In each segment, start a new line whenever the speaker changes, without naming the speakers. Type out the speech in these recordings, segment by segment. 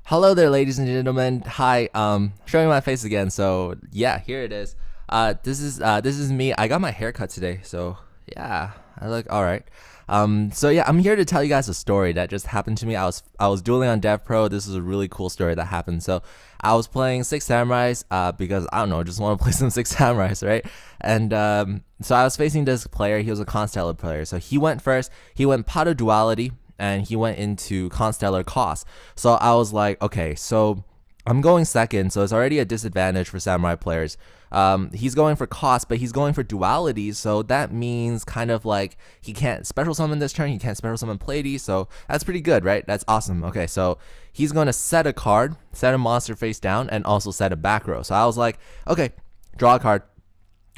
Hello there, ladies and gentlemen. Hi, showing my face again. So yeah, here it is. This is me. I got my hair cut today, so yeah, I look all right. So yeah, I'm here to tell you guys a story that just happened to me. I was dueling on Dev Pro. This is a really cool story that happened. So I was playing Six Samurais because I don't know, just want to play some Six Samurais, right? And so I was facing this player. He was a Constellar player. So he went first. He went Pot of Duality, and he went into Constellar Cost. So I was like, okay, so I'm going second, so it's already a disadvantage for Samurai players. He's going for cost, but he's going for duality, so that means kind of like he can't special summon this turn, he can't special summon Plady, so that's pretty good, right? That's awesome. Okay, so he's going to set a card, set a monster face down, and also set a back row. So I was like, okay, draw a card.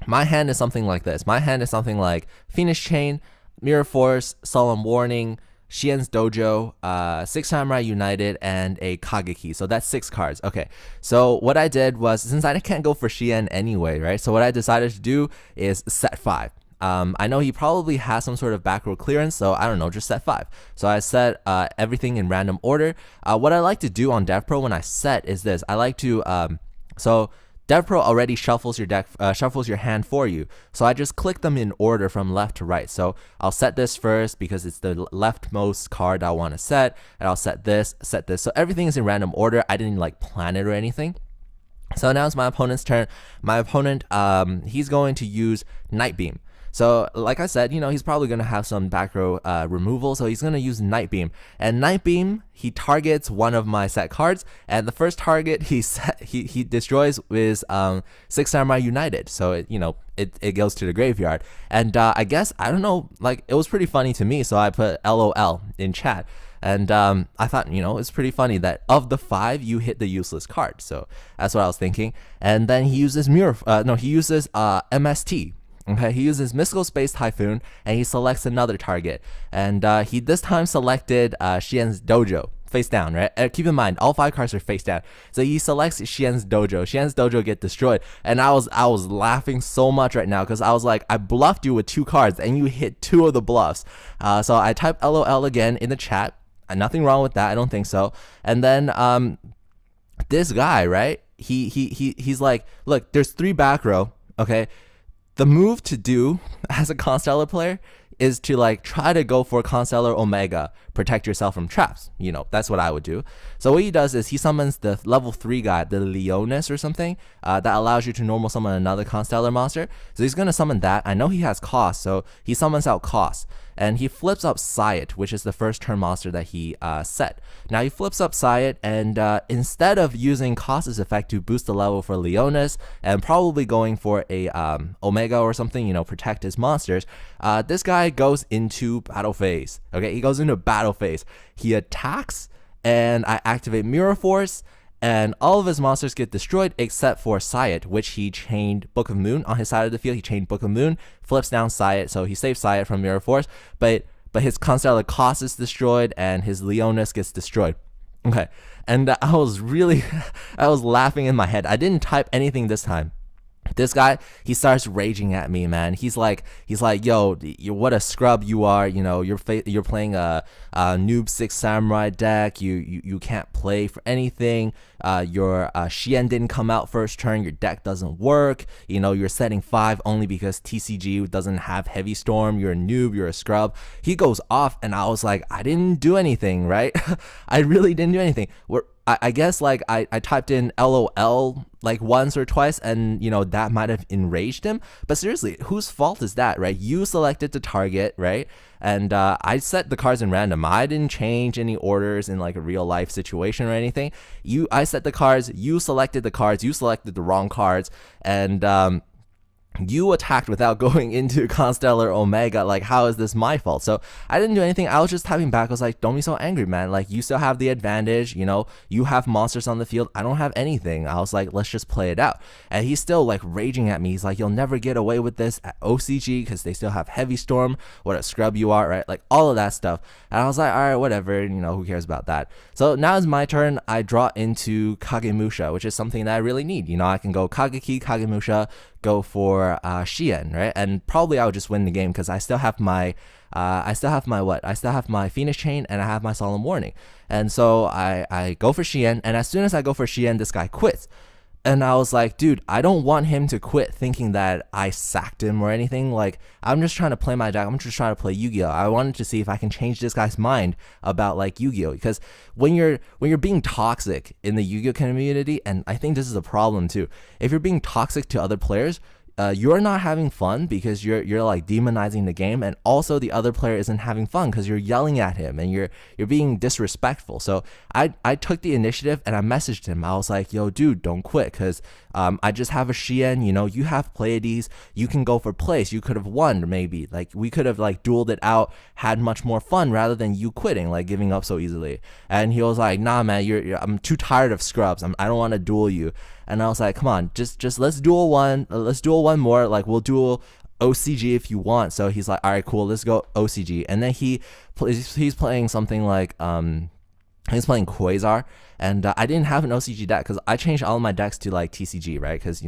My hand is something like this. My hand is something like Phoenix Chain, Mirror Force, Solemn Warning, Shien's Dojo, Six Samurai United, and a Kageki. So that's 6 cards. Okay, so what I did was, since I can't go for Shien anyway, right? So what I decided to do is set 5. I know he probably has some sort of back row clearance, so I don't know, just set 5. So I set everything in random order. What I like to do on Dev Pro when I set is this. I like to, so DevPro already shuffles your deck, shuffles your hand for you. So I just click them in order from left to right. So I'll set this first because it's the leftmost card I want to set, and I'll set this, set this. So everything is in random order. I didn't like plan it or anything. So now it's my opponent's turn. My opponent, he's going to use Night Beam. So like I said, you know, he's probably going to have some back row removal, so he's going to use Night Beam. And Night Beam, he targets one of my set cards, and the first target he destroys is Six Samurai United. So it goes to the graveyard. And I guess, I don't know, like, it was pretty funny to me, so I put LOL in chat. And I thought, it's pretty funny that of the 5, you hit the useless card. So that's what I was thinking. And then he uses MST. Okay, he uses Mystical Space Typhoon, and he selects another target. And he this time selected Shien's Dojo, face down, right? Keep in mind, all 5 cards are face down. So he selects Shien's Dojo. Shien's Dojo get destroyed. And I was laughing so much right now because I was like, I bluffed you with 2 cards, and you hit 2 of the bluffs. So I typed LOL again in the chat. Nothing wrong with that, I don't think so. And then this guy, right? He's like, look, there's 3 back row, okay? The move to do as a Constellar player is to like try to go for Constellar Omega, protect yourself from traps. That's what I would do. So what he does is he summons the level 3 guy, the Leonis or something, that allows you to normal summon another Constellar monster. So he's going to summon that. I know he has cost, so he summons out cost. And he flips up Syet, which is the first turn monster that he set. Now he flips up Syet, and instead of using Cost's effect to boost the level for Leonis, and probably going for a Omega or something, protect his monsters, this guy goes into battle phase. Okay, he goes into battle phase. He attacks, and I activate Mirror Force, and all of his monsters get destroyed except for Syet, which he chained Book of Moon on his side of the field. He chained Book of Moon, flips down Syet, so he saves Syet from Mirror Force, but his Constellar Cost is destroyed, and his Leonis gets destroyed. Okay, and I was laughing in my head. I didn't type anything this time. This guy, he starts raging at me, man. He's like, yo, what a scrub you are. You're playing a noob Six Samurai deck. You can't play for anything. Your Shien didn't come out first turn. Your deck doesn't work. You're setting 5 only because TCG doesn't have Heavy Storm. You're a noob. You're a scrub. He goes off, and I was like, I didn't do anything, right? I really didn't do anything. I guess like I typed in LOL like once or twice, and that might have enraged him. But seriously, whose fault is that, right? You selected the target, right? And I set the cards in random. I didn't change any orders in like a real life situation or anything. I set the cards, you selected the cards, you selected the wrong cards, and you attacked without going into Constellar Omega. Like, how is this my fault? So I didn't do anything. I was just typing back. I was like, don't be so angry, man. Like, you still have the advantage. You have monsters on the field. I don't have anything. I was like, let's just play it out. And he's still like raging at me. He's like, you'll never get away with this at OCG because they still have Heavy Storm. What a scrub you are, right? Like all of that stuff. And I was like, all right, whatever. Who cares about that? So now is my turn. I draw into Kagemusha, which is something that I really need. I can go Kageki, Kagemusha, go for Xian, right? And probably I would just win the game because I still have my what? I still have my Phoenix Chain and I have my Solemn Warning. And so I go for Xian, and as soon as I go for Xian, this guy quits. And I was like, dude, I don't want him to quit thinking that I sacked him or anything. Like, I'm just trying to play my deck. I'm just trying to play Yu-Gi-Oh. I wanted to see if I can change this guy's mind about like Yu-Gi-Oh. Because when you're being toxic in the Yu-Gi-Oh community, and I think this is a problem too, if you're being toxic to other players, you're not having fun because you're like demonizing the game, and also the other player isn't having fun because you're yelling at him and you're being disrespectful. So I took the initiative and I messaged him. I was like, yo, dude, don't quit, because I just have a Xian, you have Pleiades, you can go for place, you could have won, maybe like we could have like dueled it out, had much more fun rather than you quitting, like giving up so easily. And he was like, nah man, I'm too tired of scrubs, I don't want to duel you. And I was like, come on, just let's duel one more, like we'll duel OCG if you want. So he's like, all right, cool, let's go OCG. And then he's playing something like he's playing Quasar, and I didn't have an OCG deck because I changed all of my decks to like TCG, right? Because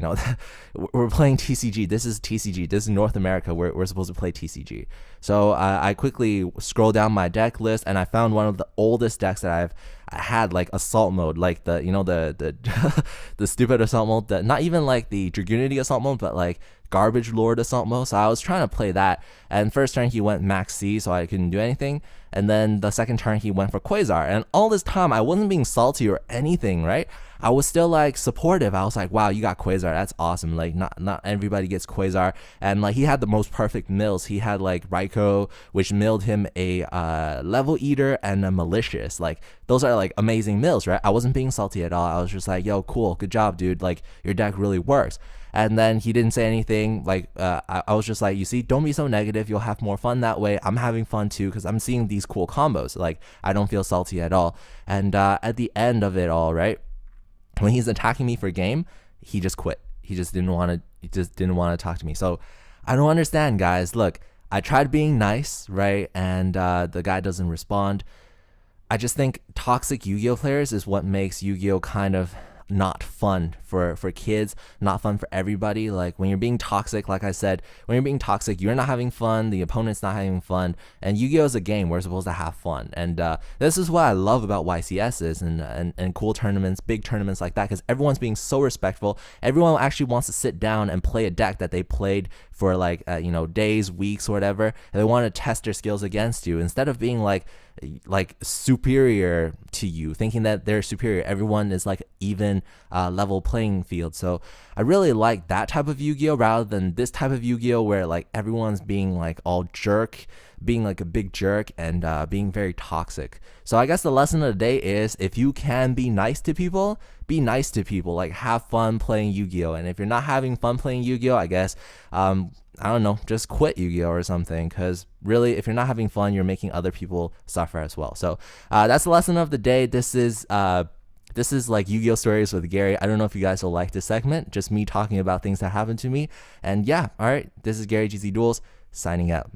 we're playing TCG. This is TCG. This is North America. We're supposed to play TCG. So I quickly scrolled down my deck list and I found one of the oldest decks that I had, like Assault Mode, like the the stupid Assault Mode, not even like the Dragoonity Assault Mode, but like Garbage Lord Assault Mode. So I was trying to play that, and first turn he went Max C, so I couldn't do anything. And then the second turn he went for Quasar, and all this time I wasn't being salty or anything, right? I was still like supportive. I was like, wow, you got Quasar, that's awesome. Like not everybody gets Quasar. And like he had the most perfect mills. He had like Raikou, which milled him a Level Eater and a Malicious. Like those are like amazing mills, right? I wasn't being salty at all. I was just like, yo, cool, good job, dude, like your deck really works. And then he didn't say anything. Like I was just like, you see, don't be so negative, you'll have more fun that way. I'm having fun too because I'm seeing these cool combos. Like I don't feel salty at all. And at the end of it all, right, when he's attacking me for game, he just quit. He just didn't want to talk to me. So I don't understand, guys. Look, I tried being nice, right? And the guy doesn't respond. I just think toxic Yu-Gi-Oh players is what makes Yu-Gi-Oh kind of not fun for kids, not fun for everybody. Like when you're being toxic, like I said, when you're being toxic, you're not having fun, the opponent's not having fun, and Yu-Gi-Oh is a game, we're supposed to have fun. And this is what I love about YCSs and cool tournaments, big tournaments like that, because everyone's being so respectful. Everyone actually wants to sit down and play a deck that they played for like days, weeks, or whatever, and they want to test their skills against you instead of being like superior to you, thinking that they're superior. Everyone is like even level playing field. So I really like that type of Yu-Gi-Oh rather than this type of Yu-Gi-Oh where like everyone's being like all jerk, being like a big jerk, and being very toxic. So I guess the lesson of the day is, if you can be nice to people, be nice to people. Like have fun playing Yu-Gi-Oh, and if you're not having fun playing Yu-Gi-Oh, I guess I don't know, just quit Yu-Gi-Oh or something, because really, if you're not having fun, you're making other people suffer as well. So that's the lesson of the day. This is like Yu-Gi-Oh stories with Gary. I don't know if you guys will like this segment, just me talking about things that happened to me. And yeah, all right, this is Gary GZ Duels signing out.